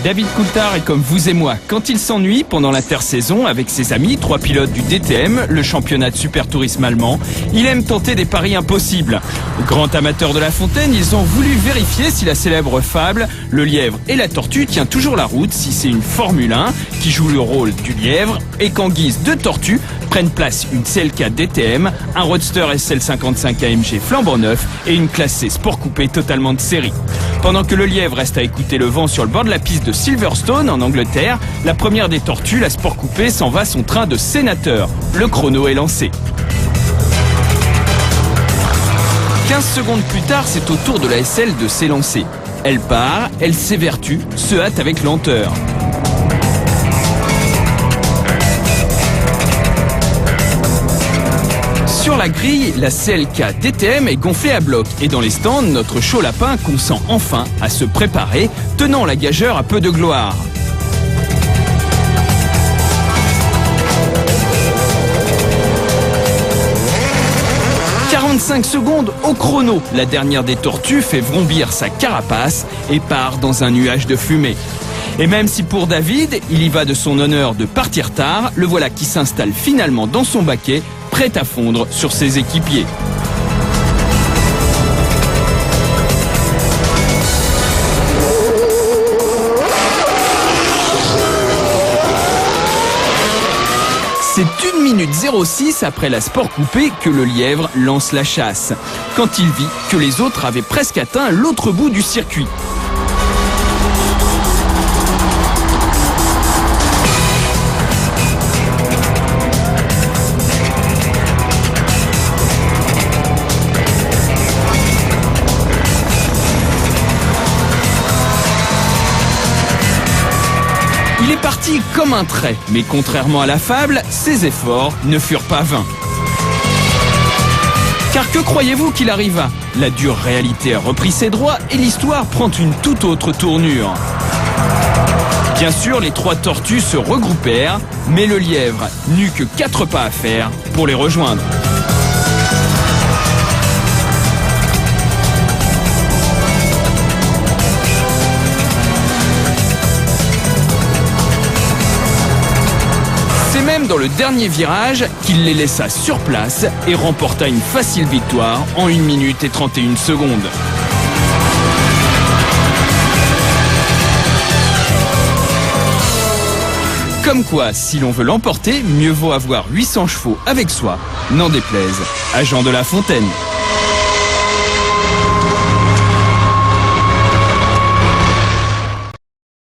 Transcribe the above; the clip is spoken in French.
David Coulthard est comme vous et moi. Quand il s'ennuie pendant l'intersaison avec ses amis, 3 pilotes du DTM, le championnat de super tourisme allemand, il aime tenter des paris impossibles. Grand amateur de la fontaine, ils ont voulu vérifier si la célèbre fable, le lièvre et la tortue tient toujours la route, si c'est une Formule 1 qui joue le rôle du lièvre et qu'en guise de tortue prennent place une CLK DTM, un Roadster SL55 AMG flambant neuf et une classe C sport coupé totalement de série. Pendant que le lièvre reste à écouter le vent sur le bord de la piste de Silverstone en Angleterre, la première des tortues, la sport coupé, s'en va son train de sénateur. Le chrono est lancé. 15 secondes plus tard, c'est au tour de la SL de s'élancer. Elle part, elle s'évertue, se hâte avec lenteur. Sur la grille, la CLK DTM est gonflée à bloc et dans les stands, notre chaud lapin consent enfin à se préparer, tenant la gageure à peu de gloire. « 45 secondes au chrono. La dernière des tortues fait vrombir sa carapace et part dans un nuage de fumée. Et même si pour David, il y va de son honneur de partir tard, le voilà qui s'installe finalement dans son baquet, prêt à fondre sur ses équipiers. C'est 1 minute 06 après la sport coupée que le lièvre lance la chasse, quand il vit que les autres avaient presque atteint l'autre bout du circuit. Il est parti comme un trait, mais contrairement à la fable, ses efforts ne furent pas vains. Car que croyez-vous qu'il arriva? La dure réalité a repris ses droits et l'histoire prend une toute autre tournure. Bien sûr, les 3 tortues se regroupèrent, mais le lièvre n'eut que 4 pas à faire pour les rejoindre. C'est même dans le dernier virage qu'il les laissa sur place et remporta une facile victoire en 1 minute et 31 secondes. Comme quoi, si l'on veut l'emporter, mieux vaut avoir 800 chevaux avec soi, n'en déplaise à Jean de La Fontaine.